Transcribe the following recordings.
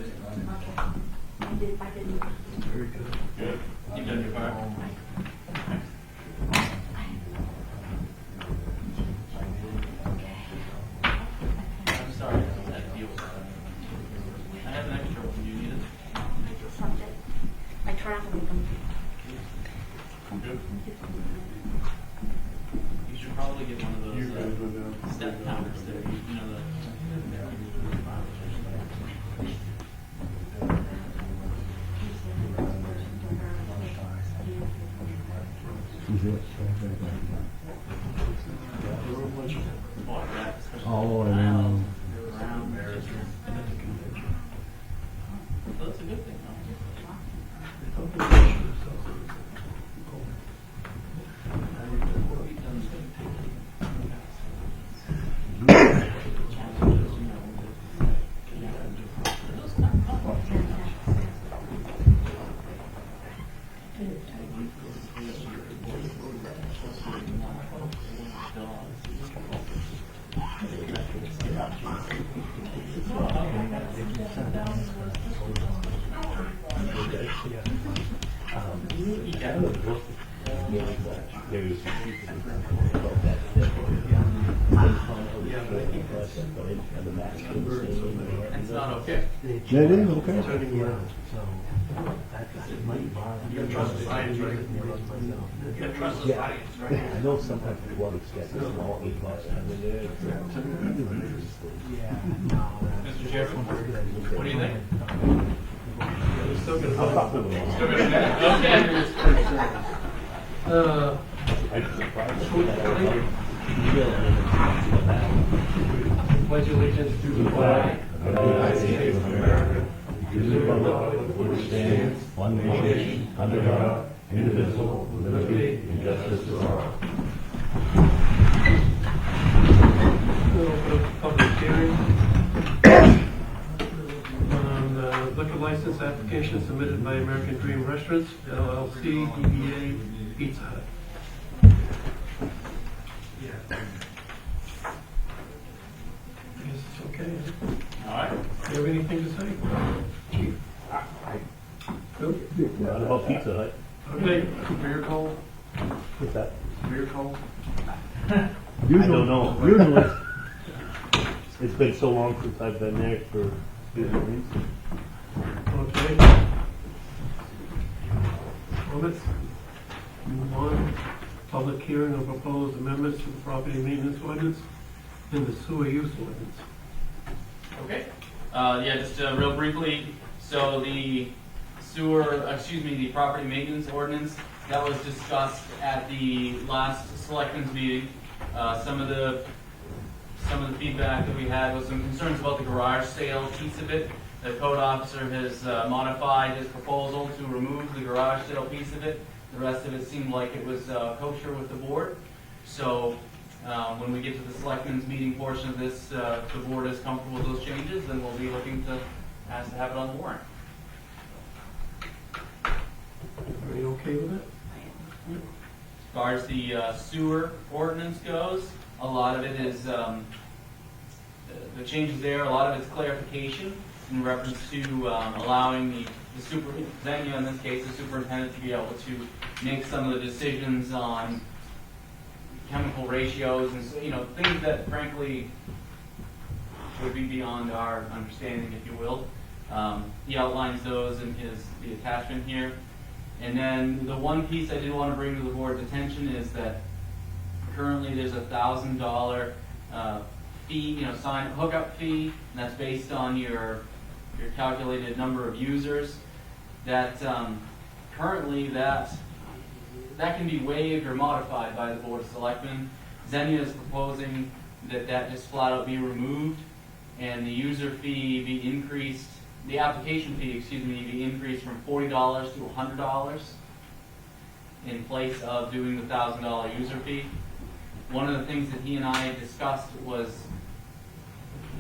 Okay. I didn't. Very good. Good. You've done your part. I'm sorry, I had to deal with that. I have an extra one. Do you need it? Something. I travel with them. I'm good. You should probably get one of those step counters there. You know the. Oh, I know. That's a good thing, It's not okay. That is okay. Turning around, so that might bother. You can trust the science, right? You can trust the science, right? I know sometimes the water gets small, it costs. Yeah, no, Mr. Chairman, what do you think? we're still gonna. I'll talk to them. Still gonna minute? Okay. I'm surprised. Pledge allegiance to the flag of the United States of America, to the republic for which stands one nation, under God, indivisible, with liberty and justice for all. We'll open up a public hearing on the liquor license application submitted by American Dream Restaurants, LLC, DBA Pizza Hut. I guess it's okay. All right. Do you have anything to say? Chief? Nope. What about Pizza Hut? Okay, beer call. What's that? Beer call. I don't know. Usually, it's been so long since I've been there for different reasons. Okay. Comments? Move on. Public hearing of proposed amendments to the Property Maintenance Ordinance and the Sewer Use Ordinance. Okay. Yeah, just real briefly, so the the Property Maintenance Ordinance, that was discussed at the last Selectmen's meeting. Some of the feedback that we had was some concerns about the garage sale piece of it. The code officer has modified his proposal to remove the garage sale piece of it. The rest of it seemed like it was kosher with the board. So when we get to the Selectmen's meeting portion of this, the board is comfortable with those changes, then we'll be looking to ask to have it on the warrant. Are you okay with it? As far as the sewer ordinance goes, a lot of it is, the changes there, a lot of it's clarification in reference to allowing the superintendent, in this case, the superintendent, to be able to make some of the decisions on chemical ratios and, things that frankly would be beyond our understanding, if you will. He outlines those in the attachment here. And then the one piece I did want to bring to the board's attention is that currently there's a $1,000 fee, sign hookup fee, and that's based on your calculated number of users. That currently that can be waived or modified by the Board of Selectmen. Xenia is proposing that just flat out be removed, and the user fee be increased. The application fee, be increased from $40 to $100 in place of doing the $1,000 user fee. One of the things that he and I discussed was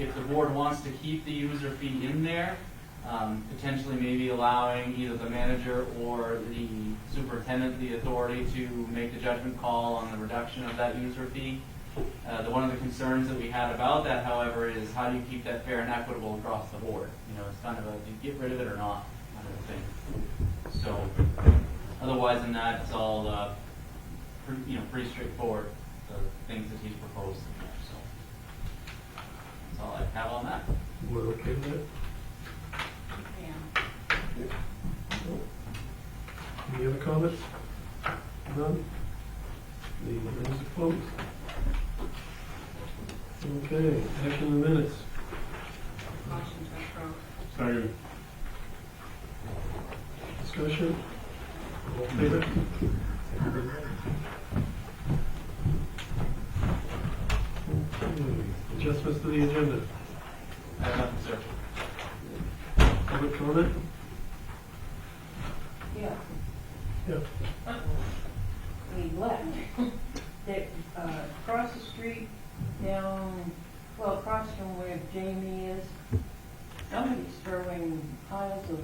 if the board wants to keep the user fee in there, potentially maybe allowing either the manager or the superintendent the authority to make the judgment call on the reduction of that user fee. One of the concerns that we had about that, however, is how do you keep that fair and equitable across the board? You know, it's kind of a, do you get rid of it or not kind of a thing. So, otherwise than that, it's all, pretty straightforward, the things that he's proposed in there, so. That's all I have on that. We're okay with that? Yeah. Any other comments? None? The minutes are closed. Okay, action in the minutes. Motion to approve. Second. Discussion? All in favor? Okay, adjustments to the agenda. I have nothing, sir. Public comment? Yeah, Yeah. we left. That, across the street, down, well, across from where Jamie is, somebody's throwing piles of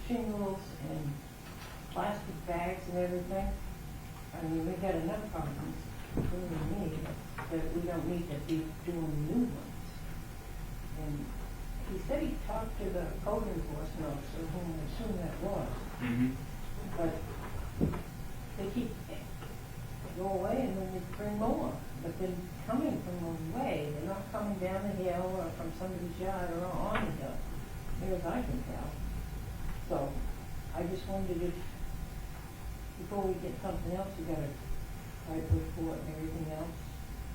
shingles and plastic bags and everything. I mean, we've got enough problems, including me, that we don't need to be doing new ones. And he said he talked to the code enforcement officer, whom I assume that was, Mm-hmm. but they keep, go away and then they bring more. But they're coming from away, they're not coming down the hill or from somebody's yard or on the hill, near as I can tell. So, I just wondered if, before we get something else, we gotta write a report and everything else.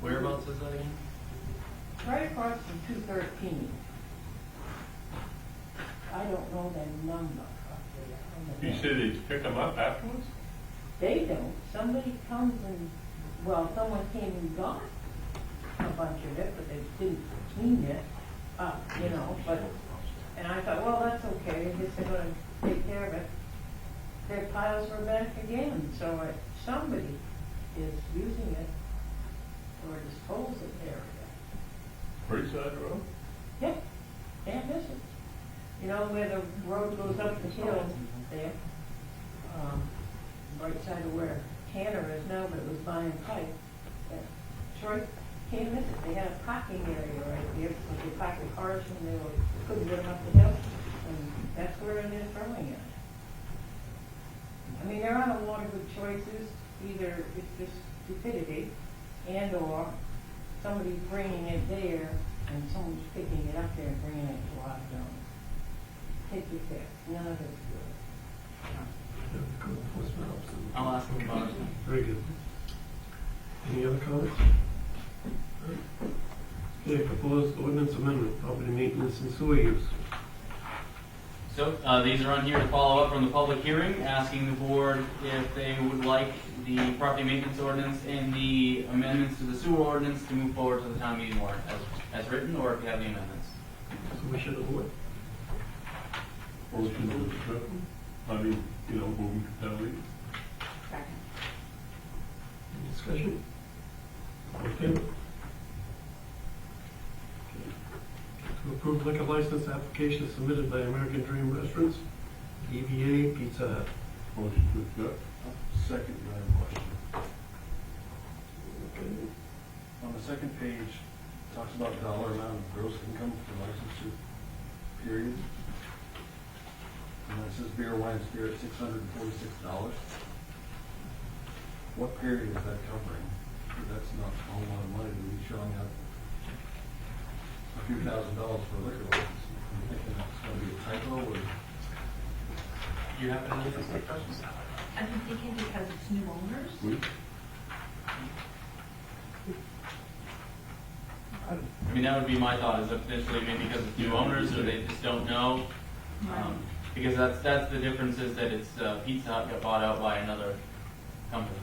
Whereabouts is that again? Right across from 213. I don't know the number up there on the You map. said they'd pick them up afterwards? They don't. Somebody comes and, well, someone came and got a bunch of it, but they didn't clean it up, but, and I thought, well, that's okay, I guess they're gonna take care of it. Their piles were back again, so somebody is using it for a disposal area. Preside Road? Yeah, can't miss it. You know where the road goes up the hill there? Right side of where Tanner is now, but it was buying pipe. That's right, can't miss it. They had a parking area right there, because they parked the cars when they couldn't get them up the hill. And that's where they're throwing it. I mean, there aren't a lot of good choices. Either it's just stupidity and or somebody bringing it there and someone's picking it up there and bringing it to our zone. Take your pick. None of it's good. Yeah, the code enforcement officer. I'll ask them about it. Very good. Any other comments? Okay, proposed ordinance amendment, property maintenance and sewer use. So, these are on here to follow up from the public hearing, asking the board if they would like the property maintenance ordinance and the amendments to the sewer ordinance to move forward to the town meeting warrant as written, or if you have the amendments. So we should avoid. Motion to accept them? Moving to town meeting? Second. Any discussion? All in favor? To approve liquor license application submitted by American Dream Restaurants, DBA Pizza Hut. Motion to accept? Second, I have a question. Okay. On the second page, it talks about dollar amount of gross income for licensure period. And then it says beer, wine, spirit, $646. What period is that covering? Because that's not a whole lot of money to be showing up a few $1,000s for a liquor license. I'm thinking that's gonna be a typo or. Do you have any questions? I'm thinking because it's new owners. I mean, that would be my thought, is that potentially maybe because it's new owners, or they just don't know. Because that's the difference, is that it's Pizza Hut got bought out by another company.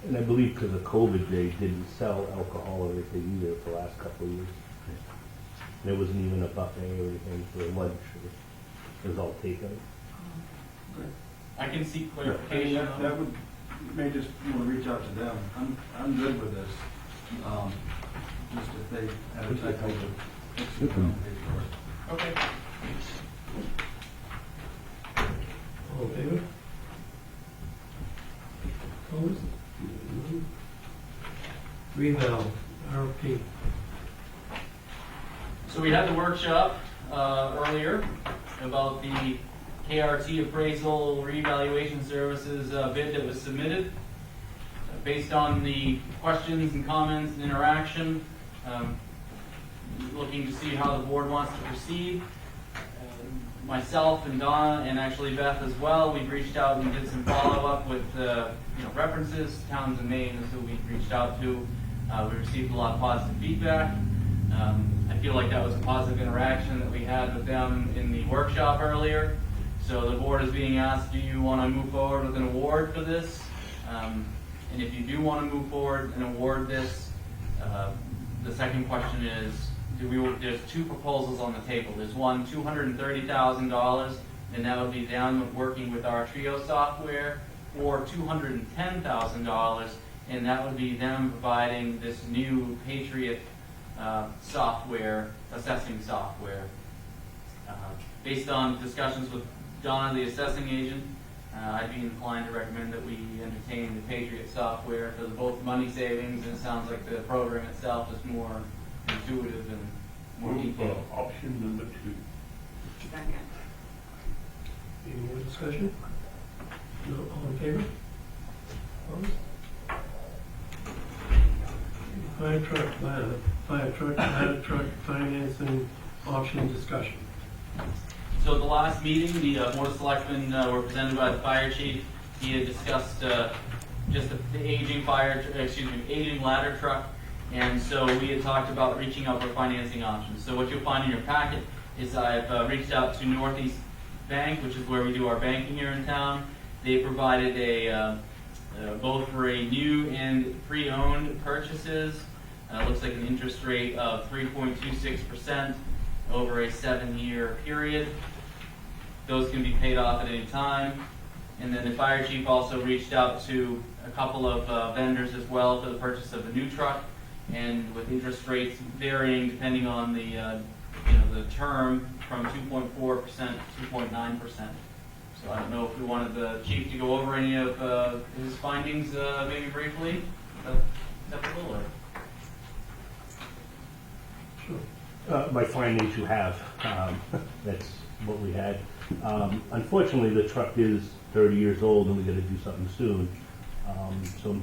And I believe because of COVID, they didn't sell alcohol or anything either for the last couple of years. There wasn't even a buffet or anything for lunch. It was all taken. I can seek I mean, clarification. that would, you may just want to reach out to them. I'm good with this. Just if they have a typo, fix it, I'll pay for it. Okay. All in favor? Opposed? Reval RFP. So we had the workshop earlier about the KRT appraisal revaluation services bid that was submitted. Based on the questions and comments and interaction, looking to see how the board wants to proceed. Myself and Donna, and actually Beth as well, we reached out and did some follow-up with references, towns in Maine who we reached out to. We received a lot of positive feedback. I feel like that was a positive interaction that we had with them in the workshop earlier. So the board is being asked, do you want to move forward with an award for this? And if you do want to move forward and award this, the second question is, there's two proposals on the table. There's one, $230,000, and that would be them working with our Trio software, or $210,000, and that would be them providing this new Patriot software, assessing software. Based on discussions with Donna, the assessing agent, I'd be inclined to recommend that we entertain the Patriot software for both money savings, and it sounds like the program itself is more intuitive and more Move for detailed. option number 2. Second. Any more discussion? No, all in favor? Opposed? Fire truck, ladder truck financing option discussion. So at the last meeting, the Board of Selectmen were presented by the fire chief. He had discussed just the aging aging ladder truck. And so we had talked about reaching out for financing options. So what you'll find in your packet is I've reached out to Northeast Bank, which is where we do our banking here in town. They provided both for a new and pre-owned purchases. Looks like an interest rate of 3.26% over a 7-year period. Those can be paid off at any time. And then the fire chief also reached out to a couple of vendors as well for the purchase of a new truck, and with interest rates varying depending on the term from 2.4% to 2.9%. So I don't know if we wanted the chief to go over any of his findings maybe briefly. Acceptable or? Sure. By findings you have, that's what we had. Unfortunately, the truck is 30 years old and we gotta do something soon. So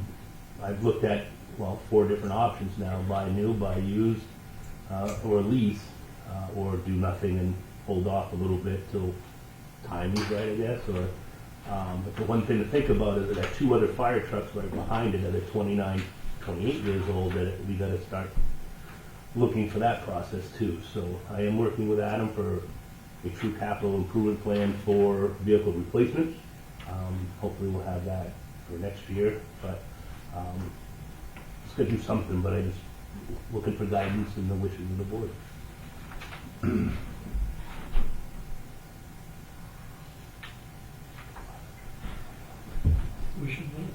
I've looked at, 4 different options now: buy new, buy used, or lease, or do nothing and hold off a little bit till time is right, I guess. Or, but the one thing to think about is that 2 other fire trucks right behind it that are 29, 28 years old, that we gotta start looking for that process too. So I am working with Adam for a true capital improvement plan for vehicle replacements. Hopefully we'll have that for next year, but just gotta do something, but I just looking for guidance and the wishes of the board. We should vote.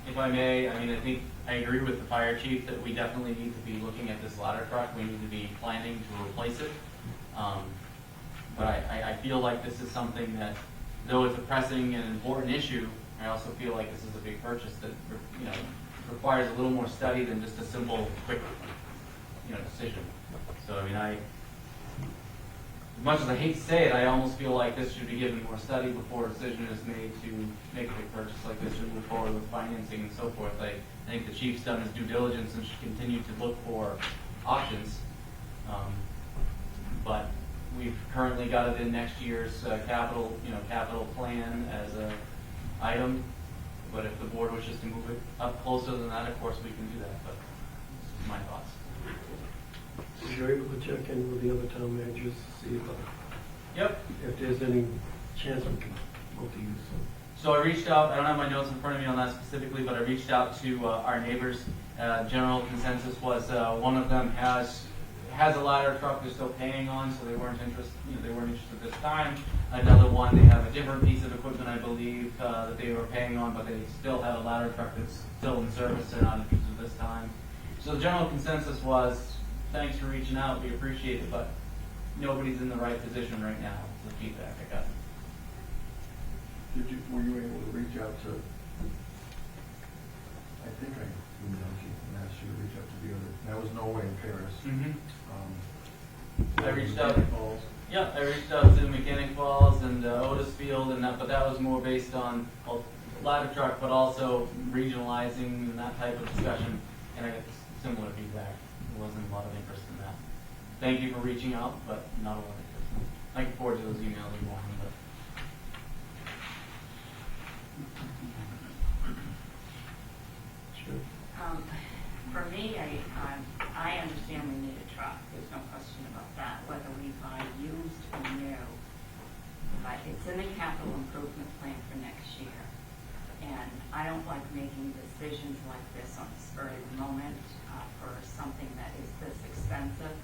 If I may, I think I agree with the fire chief that we definitely need to be looking at this ladder truck. We need to be planning to replace it. But I feel like this is something that, though it's a pressing and important issue, I also feel like this is a big purchase that requires a little more study than just a simple, quick decision. So as much as I hate to say it, I almost feel like this should be given more study before a decision is made to make a big purchase like this, to move forward with financing and so forth. I think the chief's done his due diligence and should continue to look for options. But we've currently got it in next year's capital plan as a item. But if the board wishes to move it up closer than that, of course we can do that. But this is my thoughts. So you're able to check in with the other town managers to see Yep. if there's any chance we can go to use them. So I reached out, I don't have my notes in front of me on that specifically, but I reached out to our neighbors. General consensus was one of them has a ladder truck they're still paying on, so they weren't interested. They weren't interested this time. Another one, they have a different piece of equipment, I believe, that they were paying on, but they still have a ladder truck that's still in service. They're not interested this time. So the general consensus was, thanks for reaching out, we appreciate it, but nobody's in the right position right now. Is the feedback I got. were you able to reach out to, I think I emailed you and asked you to reach out to the other, that was Norway and Paris. I reached out. Falls. Yeah, I reached out to Mechanic Falls and Otisfield and that, but that was more based on a ladder truck, but also regionalizing and that type of discussion. And I got similar feedback. There wasn't a lot of interest in that. Thank you for reaching out, but not a lot of interest. I can forward you those emails if you want, but. Sure. For me, I understand we need a truck, there's no question about that, whether we buy used or new. But it's in the capital improvement plan for next year. And I don't like making decisions like this on the spur of the moment for something that is this expensive.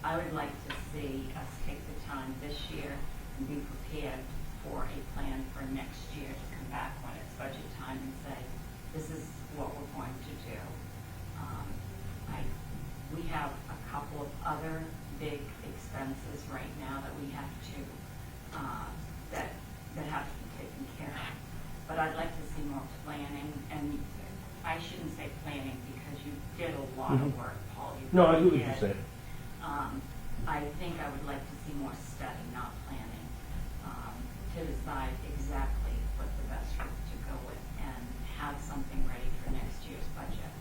I would like to see us take the time this year and be prepared for a plan for next year to come back when it's budget time and say, this is what we're going to do. We have a couple of other big expenses right now that we have to, that have to be taken care of. But I'd like to see more planning, and I shouldn't say planning because you did a lot of work, Paul. You No, I really get what did. you're saying. I think I would like to see more study, not planning, to decide exactly what the best route to go with and have something ready for next year's budget.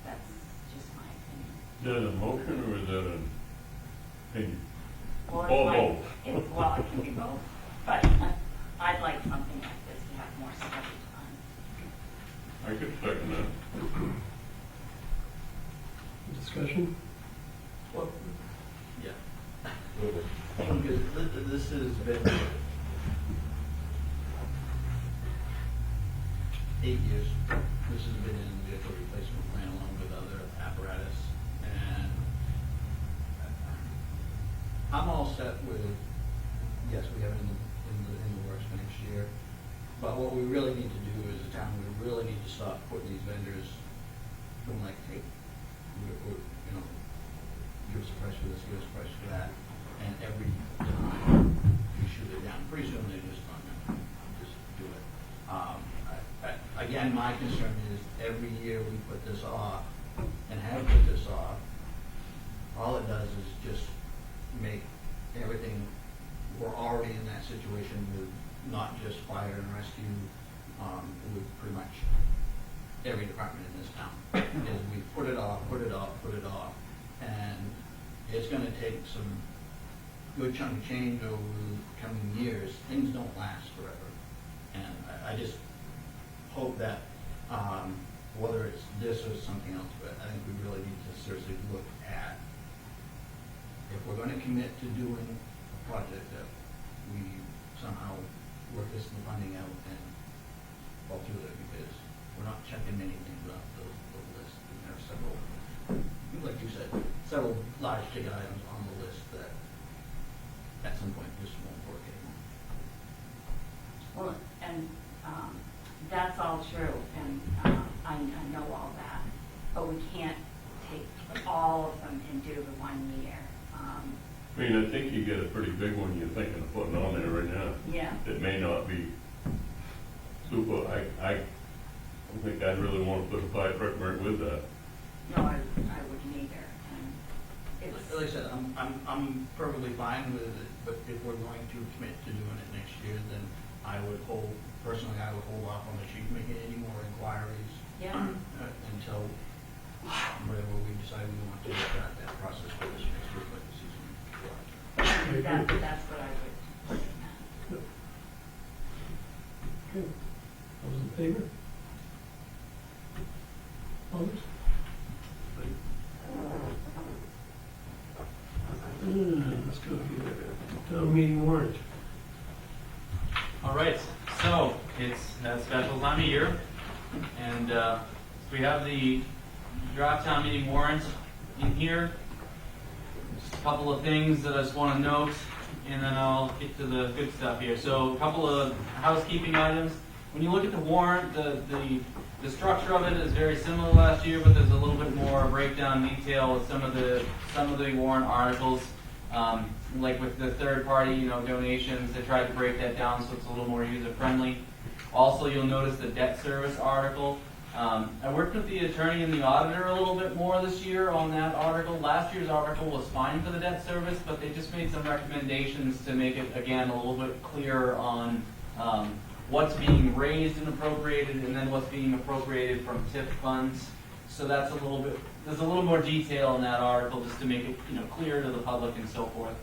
That's just my opinion. Is that a motion or is that an opinion? Well, Oh, like- both. well, it can be both, but I'd like something like this to have more study time. I could second that. Discussion? Well, yeah. Because this has been 8 years. This has been in the vehicle replacement plan along with other apparatus. And I'm all set with, yes, we have it in the works for next year. But what we really need to do as a town, we really need to stop putting these vendors going like, hey, we're, you know, give us a price for this, give us a price for that, and every time we shoot it down, pretty soon they're just gonna just do it. Again, my concern is every year we put this off and have put this off, all it does is just make everything, we're already in that situation with not just fire and rescue, with pretty much every department in this town. Is we put it off, and it's gonna take some good chunk of change over the coming years. Things don't last forever. And I just hope that, whether it's this or something else, but I think we really need to seriously look at, if we're gonna commit to doing a project, that we somehow work this funding out and fall through it, because we're not checking many things off the list. And there are several, like you said, several large ticket items on the list that at some point just won't work anymore. Well, and that's all true, and I know all that, but we can't take all of them and do the 1 year. I mean, I think you get a pretty big one you're thinking of putting on there right now. Yeah. It may not be super, I don't think I'd really want to put a fire truck right with that. No, I wouldn't either, and it's, Like I said, I'm perfectly fine with it, but if we're going to commit to doing it next year, then I would personally, I would hold off on the chief making any more inquiries. Yeah. Until whatever we decide we want to start that process for this next year, but the season. that's what I would put in that. Okay. Those in favor? Opposed? Let's go here. Town meeting warrant. All right, so it's a special time of year, and we have the draft town meeting warrant in here. Just a couple of things that I just want to note, and then I'll get to the good stuff here. So a couple of housekeeping items. When you look at the warrant, the structure of it is very similar to last year, but there's a little bit more breakdown detail with some of the warrant articles. Like with the third-party, donations, they tried to break that down so it's a little more user-friendly. Also, you'll notice the debt service article. I worked with the attorney and the auditor a little bit more this year on that article. Last year's article was fine for the debt service, but they just made some recommendations to make it, again, a little bit clearer on what's being raised and appropriated, and then what's being appropriated from TIF funds. So that's there's a little more detail in that article just to make it, clear to the public and so forth.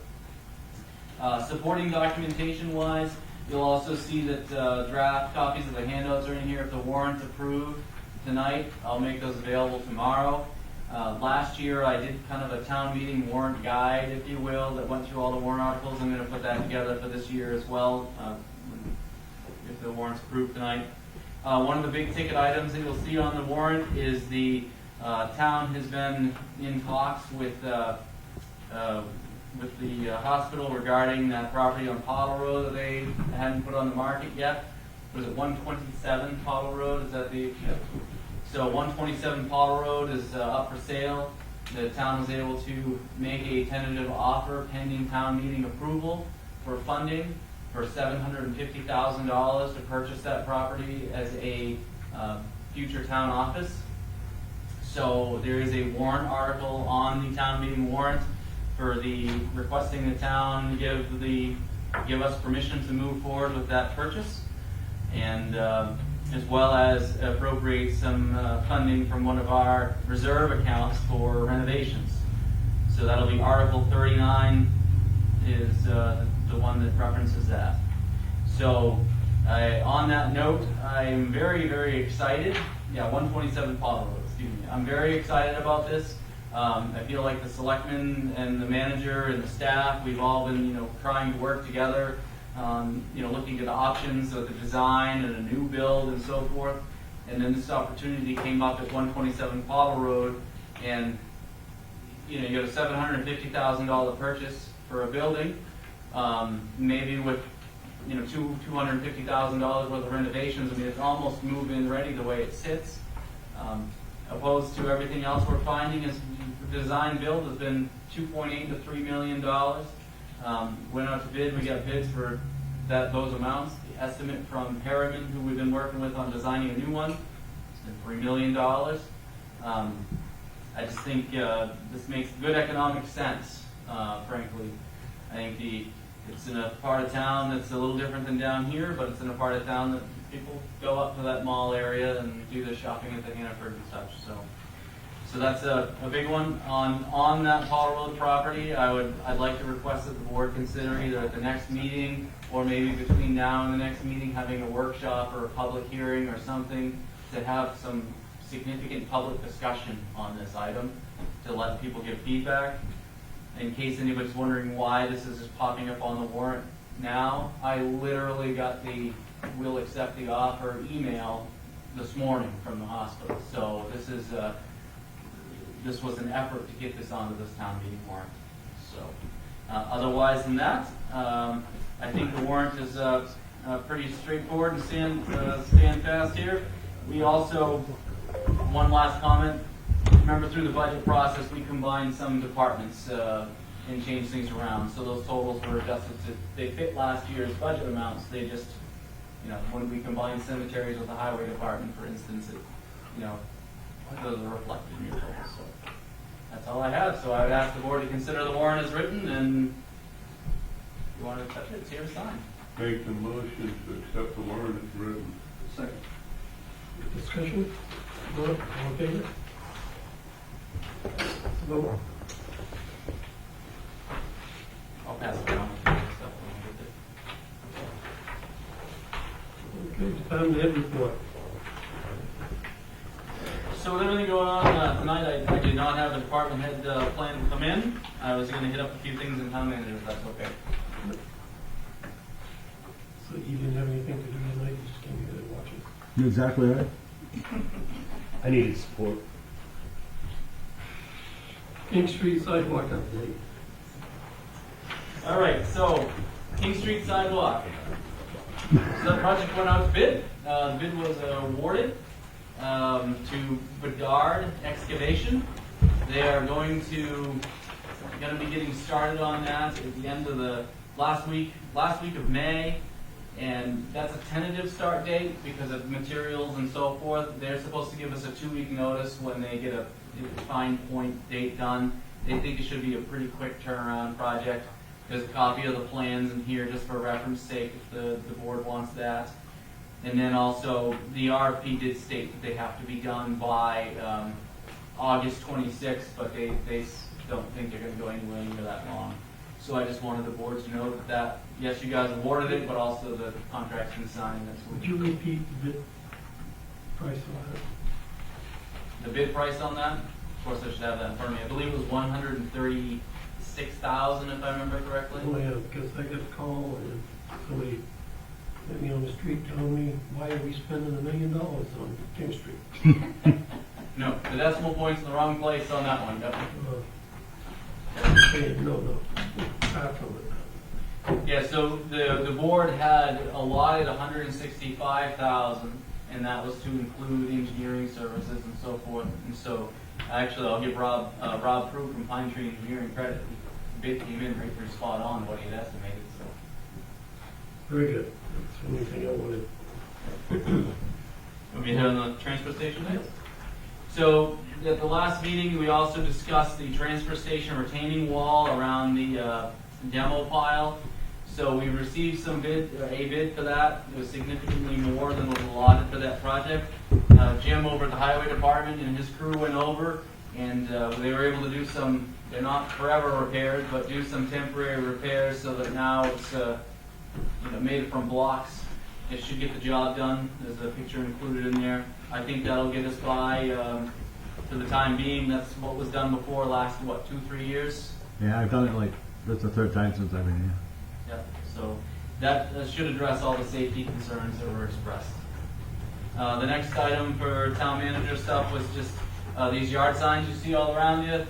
Supporting documentation wise, you'll also see that draft copies of the handouts are in here. If the warrant's approved tonight, I'll make those available tomorrow. Last year, I did kind of a town meeting warrant guide, if you will, that went through all the warrant articles. I'm going to put that together for this year as well, if the warrant's approved tonight. One of the big ticket items that you'll see on the warrant is the town has been in talks with the hospital regarding that property on Pottle Road that they hadn't put on the market yet. Was it 127 Pottle Road? Is that the? Yep. So 127 Pottle Road is up for sale. The town was able to make a tentative offer pending town meeting approval for funding for $750,000 to purchase that property as a future town office. So there is a warrant article on the town meeting warrant for the requesting the town give us permission to move forward with that purchase, and as well as appropriate some funding from one of our reserve accounts for renovations. So that'll be Article 39 is the one that references that. So on that note, I'm very, very excited. Yeah, 127 Pottle Road, excuse me. I'm very excited about this. I feel like the selectmen and the manager and the staff, we've all been, trying to work together, looking at the options of the design and a new build and so forth. And then this opportunity came up at 127 Pottle Road, and you got a $750,000 purchase for a building, maybe with $250,000 worth of renovations. I mean, it's almost move-in ready the way it sits. Opposed to everything else we're finding is the design build has been $2.8 to $3 million. Went out to bid, we got bids for those amounts. The estimate from Harriman, who we've been working with on designing a new one, it's been $3 million. I just think this makes good economic sense, frankly. I think it's in a part of town that's a little different than down here, but it's in a part of town that people go up to that mall area and do the shopping at the Hannaford and such. So that's a big one. On that Pottle Road property, I'd like to request that the board consider either at the next meeting or maybe between now and the next meeting having a workshop or a public hearing or something to have some significant public discussion on this item to let people give feedback. In case anybody's wondering why this is just popping up on the warrant now, I literally got the "will accept the offer" email this morning from the hospital. So this was an effort to get this onto this town meeting warrant. So otherwise than that, I think the warrant is pretty straightforward and stand fast here. We also, one last comment, remember through the budget process we combined some departments and changed things around. So those totals were adjusted they fit last year's budget amounts. They just, when we combine cemeteries with the highway department, for instance, those are reflected in your totals. So that's all I have. So I would ask the board to consider the warrant as written, and if you want to accept it, it's here to sign. Make the motion to accept the warrant as written. Second. Discussion? Vote, all in favor? Vote. I'll pass it on. Stuff when I get it. Okay, department head report. So with everything going on tonight, I did not have the department head plan to come in. I was going to hit up a few things in town manager, if that's okay. So you didn't have anything to do tonight, you just came here to watch it. You're exactly right. I needed support. King Street sidewalk update. All right, so King Street sidewalk. So that project went out to bid. The bid was awarded to Bedard Excavation. They are going to gonna be getting started on that at the end of the last week of May. And that's a tentative start date because of materials and so forth. They're supposed to give us a 2-week notice when they get a fine point date done. They think it should be a pretty quick turnaround project. There's a copy of the plans in here just for reference sake if the board wants that. And then also, the RFP did state that they have to be done by August 26th, but they don't think they're gonna go anywhere near that long. So I just wanted the board to know that, yes, you guys awarded it, but also the contract's been signed. That's Would what you repeat the bid price on the bid price on that. Of course, I should have that in front of me. I believe it was $136,000 if I remember correctly. that? Oh, yeah, because I got a call and somebody met me on the street telling me, why are we spending $1 million on King Street? No, the decimal point's in the wrong place on that one. Yep. No, far from it. Yeah, so the board had allotted $165,000, and that was to include engineering services and so forth. And so, actually, I'll give Rob Prue from Pine Tree Engineering credit. The bid came in right pretty spot on what he had estimated. So, Very good. That's the only thing I wanted. want me to hit on the transfer station next? So, at the last meeting, we also discussed the transfer station retaining wall around the demo pile. So we received a bid for that. It was significantly more than was allotted for that project. Jim over at the highway department and his crew went over, and they were able to do some, they're not forever repairs, but do some temporary repairs so that now it's made from blocks. It should get the job done. There's a picture included in there. I think that'll get us by for the time being. That's what was done before, last, 2-3 years? Yeah, I've done it that's the 3rd time since I've been here. Yeah, so that should address all the safety concerns that were expressed. The next item for town manager stuff was just these yard signs you see all around you.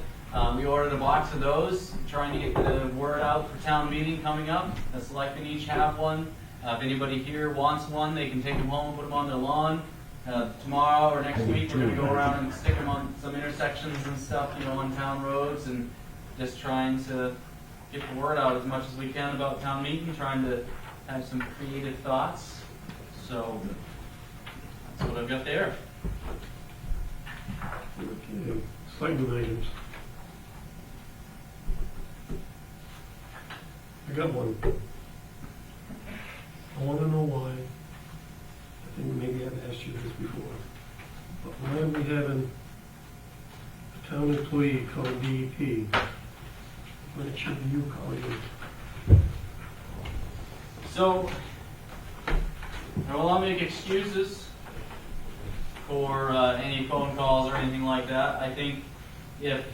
We ordered a box of those, trying to get the word out for town meeting coming up. The selectmen each have one. If anybody here wants one, they can take them home and put them on their lawn. Tomorrow or next week, we're going to go around and stick them on some intersections and stuff, on town roads, and just trying to get the word out as much as we can about town meeting, trying to have some creative thoughts. So that's what I've got there. Okay, selectmen items. I got one. I want to know why. I think maybe I've asked you this before. But why are we having a town employee called DEP when it should be you calling him? So I will not make excuses for any phone calls or anything like that. I think if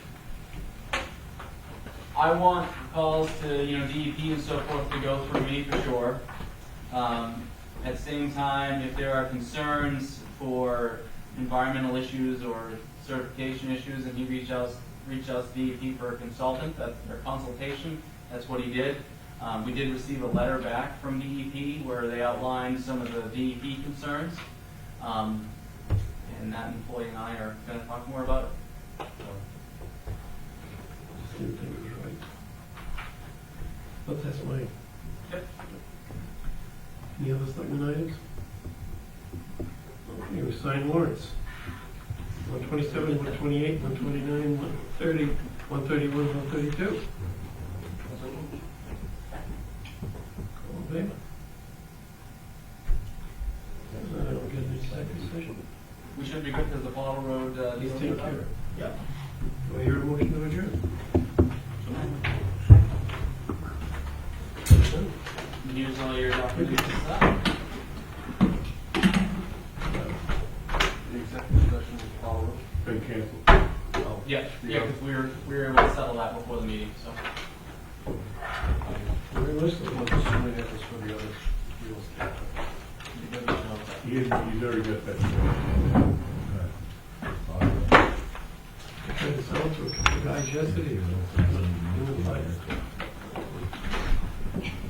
I want calls to DEP and so forth to go through me for sure. At the same time, if there are concerns for environmental issues or certification issues, and he reach out to DEP for a consultant, or consultation, that's what he did. We did receive a letter back from DEP where they outlined some of the DEP concerns. And that employee and I are going to talk more about it. Just didn't think it was right. But that's my. Yep. Any other selectmen items? Okay, we signed warrants. 127, 128, 129, 130, 131, 132. All in favor? I don't get an executive session. We should be good because the Bottle Road Please take care. Yep. Do I hear a motion to adjourn? Use all your documents. The executive session is followed. Been canceled. Oh, Yeah, because we were able to settle that before the meeting, so. Realistically, I'm assuming that was for the other real estate. He's already got that. I tried to sell it to a couple of guys yesterday.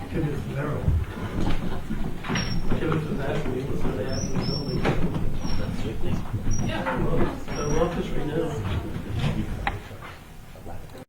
Kid is narrow. Kid was asking me what's going to happen in the building. Yeah. Well, it's got an office right now.